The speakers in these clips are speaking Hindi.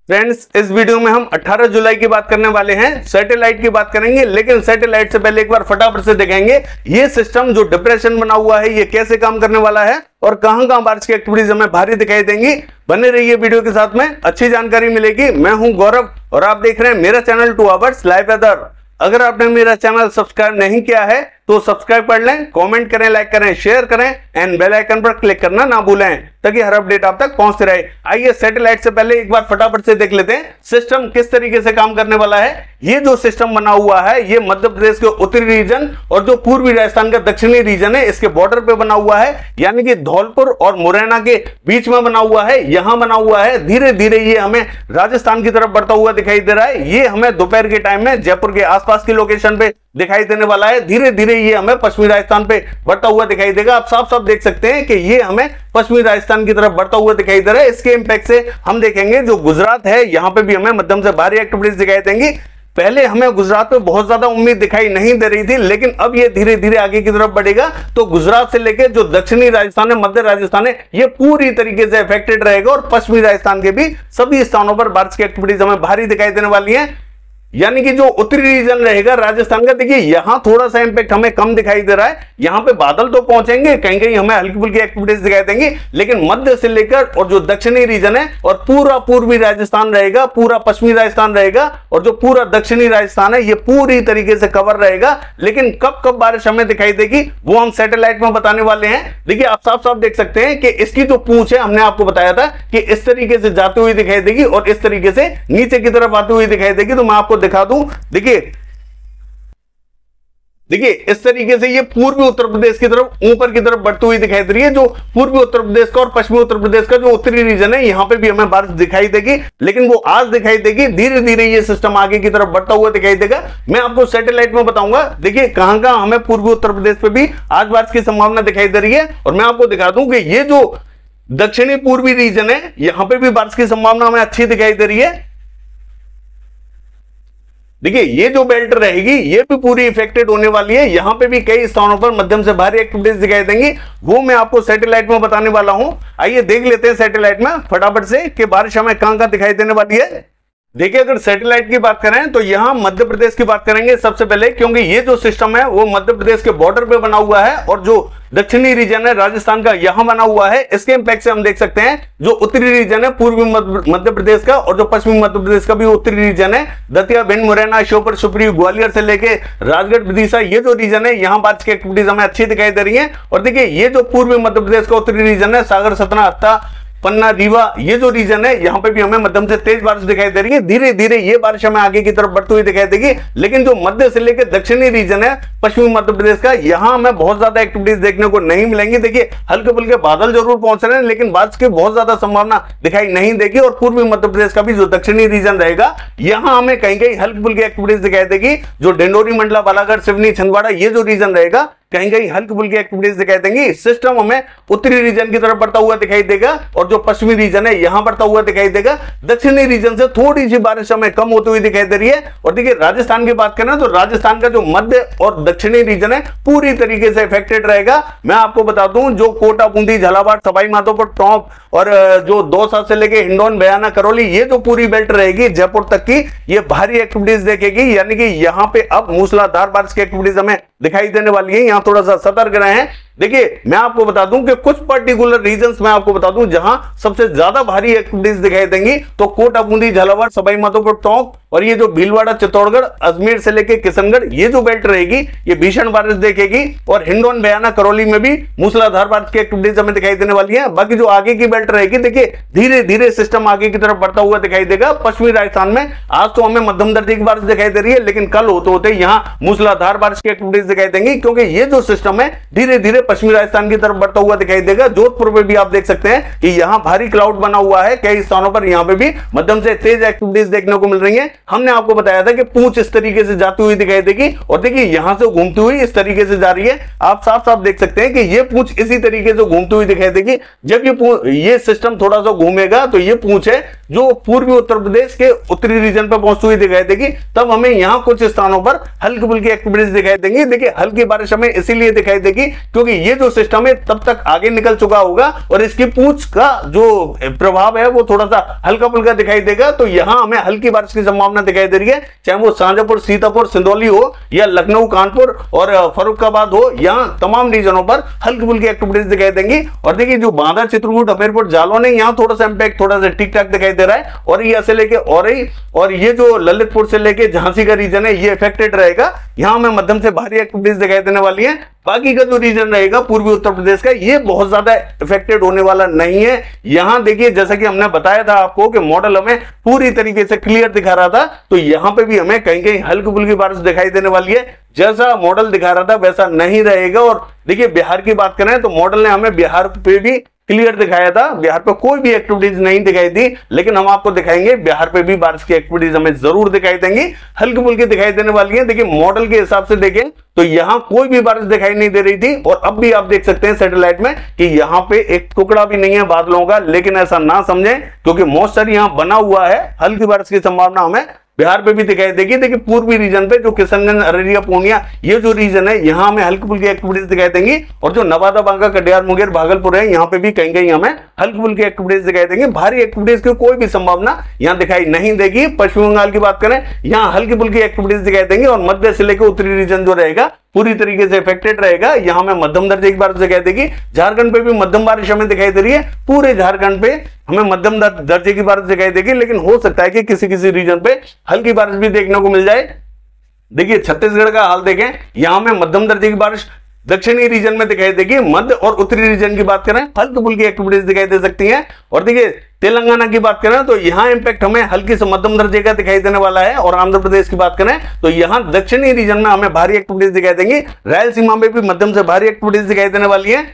फ्रेंड्स, इस वीडियो में हम 18 जुलाई की बात करने वाले हैं। सैटेलाइट की बात करेंगे, लेकिन सैटेलाइट से पहले एक बार फटाफट से देखेंगे ये सिस्टम जो डिप्रेशन बना हुआ है ये कैसे काम करने वाला है और कहां बारिश की एक्टिविटीज हमें भारी दिखाई देंगी। बने रहिए वीडियो के साथ में, अच्छी जानकारी मिलेगी। मैं हूं गौरव और आप देख रहे हैं मेरा चैनल 2 आवर्स लाइव वेदर। अगर आपने मेरा चैनल सब्सक्राइब नहीं किया है तो सब्सक्राइब कर लें, कमेंट करें, लाइक करें, शेयर करें एंड बेल आइकन पर क्लिक करना ना भूलें ताकि हर अपडेट आप तक पहुंचते रहे। आइए सैटेलाइट से पहले एक बार फटाफट से देख लेते हैं सिस्टम किस तरीके से काम करने वाला है। ये जो सिस्टम बना हुआ है ये मध्य प्रदेश के उत्तरी रीजन और जो पूर्वी राजस्थान का दक्षिणी रीजन है इसके बॉर्डर पे बना हुआ है, यानी कि धौलपुर और मुरैना के बीच में बना हुआ है, यहां बना हुआ है। धीरे धीरे ये हमें राजस्थान की तरफ बढ़ता हुआ दिखाई दे रहा है। ये हमें दोपहर के टाइम में जयपुर के आसपास की लोकेशन पे दिखाई देने वाला है। धीरे धीरे ये हमें पश्चिमी राजस्थान पे बढ़ता हुआ दिखाई देगा। आप साफ साफ देख सकते हैं कि ये हमें पश्चिमी राजस्थान की तरफ बढ़ता हुआ दिखाई दे रहा है। इसके इंपैक्ट से हम देखेंगे जो गुजरात है यहां पे भी हमें मध्यम से भारी एक्टिविटीज दिखाई देंगी। पहले हमें गुजरात पे बहुत ज्यादा उम्मीद दिखाई नहीं दे रही थी, लेकिन अब ये धीरे धीरे आगे की तरफ बढ़ेगा। तो गुजरात से लेकर जो दक्षिणी राजस्थान है, मध्य राजस्थान है, ये पूरी तरीके से अफेक्टेड रहेगा और पश्चिमी राजस्थान के भी सभी स्थानों पर बारिश की एक्टिविटीज हमें भारी दिखाई देने वाली है। यानी कि जो उत्तरी रीजन रहेगा राजस्थान का, देखिए यहां थोड़ा सा इंपैक्ट हमें कम दिखाई दे रहा है। यहां पे बादल तो पहुंचेंगे, कहीं कहीं हमें हल्की फुल्की एक्टिविटीज दिखाई देंगी, लेकिन मध्य से लेकर और जो दक्षिणी रीजन है और पूरा पूर्वी राजस्थान रहेगा, पूरा पश्चिमी राजस्थान रहेगा और जो पूरा दक्षिणी राजस्थान है ये पूरी तरीके से कवर रहेगा। लेकिन कब कब बारिश हमें दिखाई देगी वो हम सैटेलाइट में बताने वाले हैं। देखिए आप साफ साफ देख सकते हैं कि इसकी जो पूंछ है हमने आपको बताया था कि इस तरीके से जाती हुई दिखाई देगी और इस तरीके से नीचे की तरफ आती हुई दिखाई देगी। तो मैं आपको दिखा दूं, देखिए इस तरीके से ये पूर्वी उत्तर प्रदेश की तरफ ऊपर की तरफ बढ़ती हुई दिखाई दे रही है। जो पूर्वी उत्तर प्रदेश का और पश्चिमी उत्तर प्रदेश का जो उत्तरी रीजन है यहां पे भी हमें बारिश दिखाई देगी, लेकिन वो आज दिखाई देगी। धीरे धीरे ये सिस्टम आगे की तरफ बढ़ता हुआ दिखाई देगा। मैं आपको सैटेलाइट में बताऊंगा देखिए कहां कहां हमें पूर्वी उत्तर प्रदेश पे भी आज बारिश की संभावना दिखाई दे रही है। और मैं आपको दिखा दूं कि ये जो दक्षिणी पूर्वी रीजन है यहां पर भी बारिश की संभावना हमें अच्छी दिखाई दे रही है। देखिए ये जो बेल्ट रहेगी ये भी पूरी इफेक्टेड होने वाली है। यहां पे भी कई स्थानों पर मध्यम से भारी एक्टिविटीज दिखाई देंगी, वो मैं आपको सैटेलाइट में बताने वाला हूं। आइए देख लेते हैं सैटेलाइट में फटाफट से कि बारिश हमें कहां कहां दिखाई देने वाली है। देखिए अगर सैटेलाइट की बात करें तो यहां मध्य प्रदेश की बात करेंगे सबसे पहले, क्योंकि ये जो सिस्टम है वो मध्य प्रदेश के बॉर्डर पे बना हुआ है और जो दक्षिणी रीजन है राजस्थान का यहां बना हुआ है। इसके इंपैक्ट से हम देख सकते हैं जो उत्तरी रीजन है पूर्वी मध्य प्रदेश का और जो पश्चिमी मध्य प्रदेश का भी उत्तरी रीजन है, दतिया, भिंड, मुरैना, श्योपुर, शिवपुरी, ग्वालियर से लेके राजगढ़, विदिशा, ये जो रीजन है यहां बारिश की एक्टिविटीज हमें अच्छी दिखाई दे रही है। और देखिए ये जो पूर्वी मध्य प्रदेश का उत्तरी रीजन है, सागर, सतना, अत्ता, पन्ना, रीवा, ये जो रीजन है यहां पे भी हमें मध्यम से तेज बारिश दिखाई दे रही है। धीरे धीरे ये बारिश हमें आगे की तरफ बढ़ती हुई दिखाई देगी, लेकिन जो मध्य से लेकर दक्षिणी रीजन है पश्चिमी मध्य प्रदेश का यहां हमें बहुत ज्यादा एक्टिविटीज देखने को नहीं मिलेंगी। देखिए हल्के फुल्के बादल जरूर पहुंच रहे हैं, लेकिन बारिश की बहुत ज्यादा संभावना दिखाई नहीं देगी। और पूर्वी मध्य प्रदेश का भी जो दक्षिणी रीजन रहेगा यहां हमें कहीं कहीं हल्की फुल्की एक्टिविटीज दिखाई देगी। जो डिंडोरी, मंडला, बालाघाट, सिवनी, छिंदवाड़ा, ये जो रीजन रहेगा कहीं कहीं हल्की फुल्की एक्टिविटीज दिखाई देंगी। सिस्टम हमें उत्तरी रीजन की तरफ बढ़ता हुआ दिखाई देगा और जो पश्चिमी रीजन है यहां बढ़ता हुआ दिखाई देगा। दक्षिणी रीजन से थोड़ी सी बारिश हमें कम होती हुई दिखाई दे रही है। और देखिए राजस्थान की बात करें तो राजस्थान का जो मध्य और दक्षिणी रीजन है पूरी तरीके से इफेक्टेड रहेगा। मैं आपको बता दूं जो कोटा, बूंदी, झालावाड़, सवाई माधोपुर, टोंक और जो दौसा से लेके हिंडौन, बयाना, करौली, ये जो पूरी बेल्ट रहेगी जयपुर तक की, ये भारी एक्टिविटीज देखेगी। यानी कि यहां पे अब मूसलाधार बारिश की एक्टिविटीज हमें दिखाई देने वाली है। यहां थोड़ा सा सतर्क रहें। देखिए मैं आपको बता दूं कि कुछ पर्टिकुलर रीजन्स में आपको बता दूं जहां सबसे ज्यादा भारी एक्टिविटीज दिखाई देंगी, तो कोटा, बूंदी, झालावाड़, सवाई माधोपुर, टोंक और ये जो भीलवाड़ा, चित्तौड़गढ़, अजमेर से लेके किशनगढ़, ये जो बेल्ट रहेगी ये भीषण बारिश देखेगी। और हिंडौन, बयाना, करौली में भी मूसलाधार बारिश की एक्टिविटीज हमें दिखाई देने वाली है। बाकी जो आगे की बेल्ट रहेगी देखिए धीरे धीरे सिस्टम आगे की तरफ बढ़ता हुआ दिखाई देगा। पश्चिमी राजस्थान में आज तो हमें मध्यम दर्जे की बारिश दिखाई दे रही है, लेकिन कल होते होते यहाँ मूसलाधार बारिश की एक्टिविटीज दिखाई देंगी, क्योंकि ये जो सिस्टम है धीरे धीरे पश्चिमी राजस्थान की तरफ बढ़ता हुआ दिखाई देगा। जोधपुर में भी आप देख सकते हैं कि यहाँ भारी क्लाउड बना हुआ है। कई स्थानों पर यहाँ पे भी मध्यम से तेज एक्टिविटीज देखने को मिल रही है। हमने आपको बताया था कि पूंछ इस तरीके से जाती हुई दिखाई देगी और देखिए यहां से घूमती हुई इस तरीके से जा रही है। आप साफ साफ देख सकते हैं कि ये पूंछ इसी तरीके से घूमती हुई दिखाई देगी। जब ये सिस्टम थोड़ा सा घूमेगा तो ये पूंछ है जो पूर्वी उत्तर प्रदेश के उत्तरी रीजन पर पहुंचती हुई दिखाई देगी। तब हमें यहाँ कुछ स्थानों पर हल्की फुल्की एक्टिविटीज दिखाई देंगी। देखिए हल्की बारिश हमें इसीलिए दिखाई देगी क्योंकि ये जो सिस्टम है तब तक आगे निकल चुका होगा और इसकी पूंछ का जो प्रभाव है वो थोड़ा सा हल्का फुल्का दिखाई देगा। तो यहां हमें हल्की बारिश की संभावना दिखाई दे रही है, चाहे वो शाहजहांपुर, सीतापुर, सिंदौली हो या लखनऊ, कानपुर और फर्रुखाबाद हो, यहां तमाम रीजनों पर हल्की फुल्की एक्टिविटीज दिखाई देंगी। और देखिए जो बांदा, चित्रकूट, हमीरपुर, जालौन है, यहां थोड़ा सा इंपैक्ट थोड़ा सा ठीक ठाक दिखाई दे रहा है। और ये से लेके औरई और ये जो ललितपुर से लेके झांसी का रीजन है ये इफेक्टेड रहेगा, यहां हमें मध्यम से भारी एक्टिविटीज दिखाई देने वाली है। बाकी का जो रीजन रहेगा पूर्वी उत्तर प्रदेश का, ये बहुत ज्यादा इफेक्टेड होने वाला नहीं है। यहां देखिए जैसा कि हमने बताया था आपको कि मॉडल हमें पूरी तरीके से क्लियर दिखा रहा था, तो यहां पे भी हमें कहीं कहीं हल्की फुल्की बारिश दिखाई देने वाली है। जैसा मॉडल दिखा रहा था वैसा नहीं रहेगा। और देखिए बिहार की बात करें तो मॉडल ने हमें बिहार पे भी क्लियर दिखाया था, बिहार पे कोई भी एक्टिविटीज नहीं दिखाई दी, लेकिन हम आपको दिखाएंगे बिहार पे भी बारिश की एक्टिविटीज हमें जरूर दिखाई देंगी, हल्की फुल्की दिखाई देने वाली है। देखिए मॉडल के हिसाब से देखें तो यहां कोई भी बारिश दिखाई नहीं दे रही थी और अब भी आप देख सकते हैं सैटेलाइट में कि यहां पे एक टुकड़ा भी नहीं है बादलों का, लेकिन ऐसा ना समझें क्योंकि मॉइस्चर यहां बना हुआ है, हल्की बारिश की संभावना हमें बिहार पे भी दिखाई देगी। देखिए पूर्वी रीजन पे जो किशनगंज, अररिया, पूर्णिया ये जो रीजन है यहां हमें हल्की फुल्की एक्टिविटीज दिखाई देंगी। और जो नवादा, बांका, कटिहार, मुंगेर, भागलपुर है यहां पे भी कहीं कहीं हमें हल्की फुल्की एक्टिविटीज दिखाई देंगी। भारी एक्टिविटीज की कोई भी संभावना यहां दिखाई नहीं देगी। पश्चिम बंगाल की बात करें यहां हल्की फुल्की एक्टिविटीज दिखाई देंगी और मध्य से लेकर उत्तरी रीजन जो रहेगा पूरी तरीके से इफेक्टेड रहेगा, यहां में मध्यम दर्जे की बारिश दिखाई देगी। झारखंड पे भी मध्यम बारिश हमें दिखाई दे रही है, पूरे झारखंड पे हमें मध्यम दर्जे की बारिश दिखाई देगी, लेकिन हो सकता है कि किसी किसी रीजन पे हल्की बारिश भी देखने को मिल जाए। देखिए छत्तीसगढ़ का हाल देखें, यहां में मध्यम दर्जे की बारिश दक्षिणी रीजन में दिखाई देगी, मध्य और उत्तरी रीजन की बात करें हल्की फुल्की एक्टिविटीज दिखाई दे सकती हैं। और देखिए तेलंगाना की बात करें तो यहां इंपैक्ट हमें हल्की से मध्यम दर्जे का दिखाई देने वाला है। और आंध्र प्रदेश की बात करें तो यहां दक्षिणी रीजन में हमें भारी एक्टिविटीज दिखाई देंगी, रायलसीमा में भी मध्यम से भारी एक्टिविटीज दिखाई देने वाली है।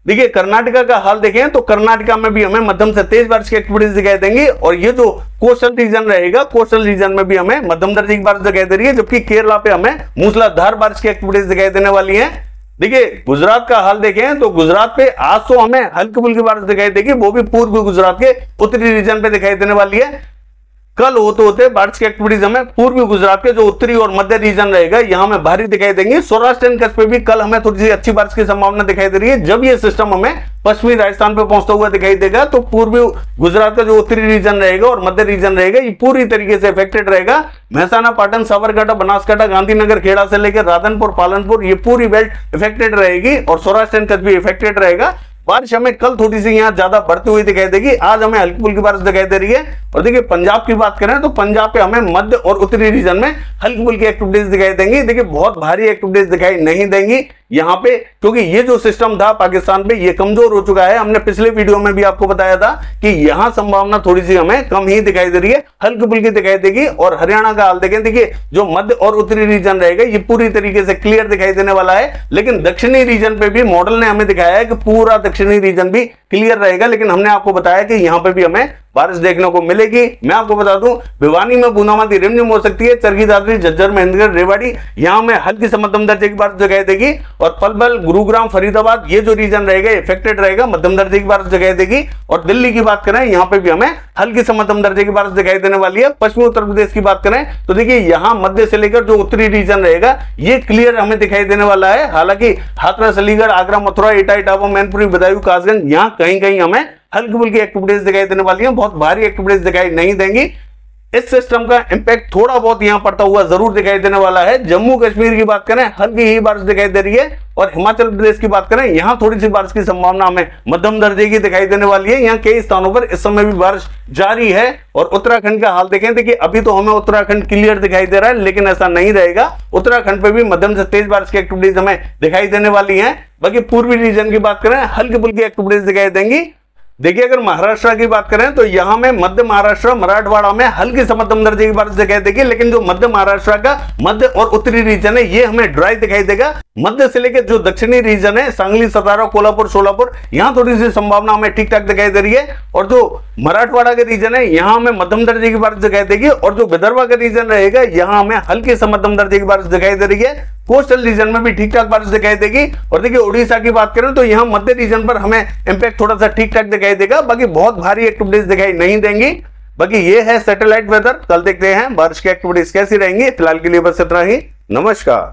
देखिए कर्नाटका का हाल देखें तो कर्नाटका में भी हमें मध्यम से तेज बारिश की एक्टिविटीज दिखाई देंगी। और ये जो कोस्टल रीजन रहेगा, कोस्टल रीजन में भी हमें मध्यम दर्जे की बारिश दिखाई दे रही है, जबकि केरला पे हमें मूसलाधार बारिश की एक्टिविटीज दिखाई देने वाली है। देखिए गुजरात का हाल देखें तो गुजरात पे आज तो हमें हल्की फुल्की बारिश दिखाई देगी, वो भी पूर्वी गुजरात के उत्तरी रीजन पे दिखाई देने वाली है। कल होते होते बारिश की एक्टिविटीज हमें पूर्वी गुजरात के जो उत्तरी और मध्य रीजन रहेगा यहां में भारी दिखाई देंगी। सौराष्ट्र एंड कच्छ पे भी कल हमें थोड़ी सी अच्छी बारिश की संभावना दिखाई दे रही है। जब ये सिस्टम हमें पश्चिमी राजस्थान पे पहुंचता हुआ दिखाई देगा तो पूर्वी गुजरात का जो उत्तरी रीजन रहेगा और मध्य रीजन रहेगा ये पूरी तरीके से इफेक्टेड रहेगा। महसाना, पाटन, साबरकांठा, बनासकांठा, गांधीनगर, खेड़ा से लेकर राधनपुर, पालनपुर ये पूरी बेल्ट इफेक्टेड रहेगी और सौराष्ट्र एंड कच्छ भी इफेक्टेड रहेगा। बारिश हमें कल थोड़ी सी यहाँ ज्यादा बढ़ती हुई दिखाई देगी, आज हमें हल्की फुल्की बारिश दिखाई दे रही है। और देखिए पंजाब की बात करें तो पंजाब पे हमें मध्य और उत्तरी रीजन में हल्की फुल्की एक्टिविटीज दिखाई देंगी। देखिए बहुत भारी एक्टिविटीज दिखाई नहीं देंगी यहाँ पे, क्योंकि ये जो सिस्टम था पाकिस्तान पे ये कमजोर हो चुका है। हमने पिछले वीडियो में भी आपको बताया था कि यहाँ संभावना थोड़ी सी हमें कम ही दिखाई दे रही है, हल्की फुल्की दिखाई देगी। और हरियाणा का हाल देखें, देखिए जो मध्य और उत्तरी रीजन रहेगा ये पूरी तरीके से क्लियर दिखाई देने वाला है, लेकिन दक्षिणी रीजन पे भी मॉडल ने हमें दिखाया है कि पूरा दक्षिणी रीजन भी क्लियर रहेगा, लेकिन हमने आपको बताया कि यहाँ पे भी हमें बारिश देखने को मिलेगी। मैं आपको बता दूं भिवानी में बूंदाबांदी रिमझिम हो सकती है, चरखी दादरी, झज्जर, महेंद्रगढ़, रेवाड़ी यहां में हल्की से मध्यम दर्जे की बारिश दिखाई देगी। और पलवल, गुरुग्राम, फरीदाबाद ये जो रीजन रहेगा इफेक्टेड रहेगा, मध्यम दर्जे की बारिश दिखाई देगी। और दिल्ली की बात करें यहाँ पे भी हमें हल्की से मध्यम दर्जे की बारिश दिखाई देने वाली है। पश्चिमी उत्तर प्रदेश की बात करें तो देखिए यहाँ मध्य से लेकर जो उत्तरी रीजन रहेगा ये क्लियर हमें दिखाई देने वाला है। हालांकि हाथरस, अलीगढ़, आगरा, मथुरा, एटा, इटावा, मैनपुरी, बदायूं, कासगंज यहाँ कहीं कहीं हमें हल्की फुल्की एक्टिविटीज दिखाई देने वाली है, बहुत भारी एक्टिविटीज दिखाई नहीं देंगी। इस सिस्टम का इंपैक्ट थोड़ा बहुत यहां पड़ता हुआ जरूर दिखाई देने वाला है। जम्मू कश्मीर की बात करें हल्की ही बारिश दिखाई दे रही है। और हिमाचल प्रदेश की बात करें यहां थोड़ी सी बारिश की संभावना हमें मध्यम दर्जे की दिखाई देने वाली है। यहाँ कई स्थानों पर इस समय भी बारिश जारी है। और उत्तराखंड का हाल देखें, देखिए अभी तो हमें उत्तराखंड क्लियर दिखाई दे रहा है, लेकिन ऐसा नहीं रहेगा। उत्तराखंड पे भी मध्यम से तेज बारिश की एक्टिविटीज हमें दिखाई देने वाली है। बाकी पूर्वी रीजन की बात करें हल्की फुल्की एक्टिविटीज दिखाई देंगी। देखिए अगर महाराष्ट्र की बात करें तो यहां में मध्य महाराष्ट्र, मराठवाड़ा में हल्की से मध्यम दर्जे की बारिश दिखाई देगी, लेकिन जो मध्य महाराष्ट्र का मध्य और उत्तरी रीजन है ये हमें ड्राई दिखाई देगा। मध्य से लेकर जो दक्षिणी रीजन है सांगली, सतारा, कोल्हापुर, सोलापुर यहां थोड़ी सी संभावना हमें ठीक ठाक दिखाई दे रही है। और जो मराठवाड़ा का रीजन है यहां हमें मध्यम दर्जे की बारिश दिखाई देगी। और जो विदर्भ का रीजन रहेगा यहां हमें हल्की से मध्यम दर्जे की बारिश दिखाई दे रही है। कोस्टल रीजन में भी ठीक ठाक बारिश दिखाई देगी। और देखिए उड़ीसा की बात करें तो यहाँ मध्य रीजन पर हमें इंपैक्ट थोड़ा सा ठीक ठाक दिखाई देगा, बाकी बहुत भारी एक्टिविटीज दिखाई नहीं देंगी। बाकी ये है सैटेलाइट वेदर, कल देखते हैं बारिश की एक्टिविटीज कैसी रहेंगी। फिलहाल के लिए बस इतना ही, नमस्कार।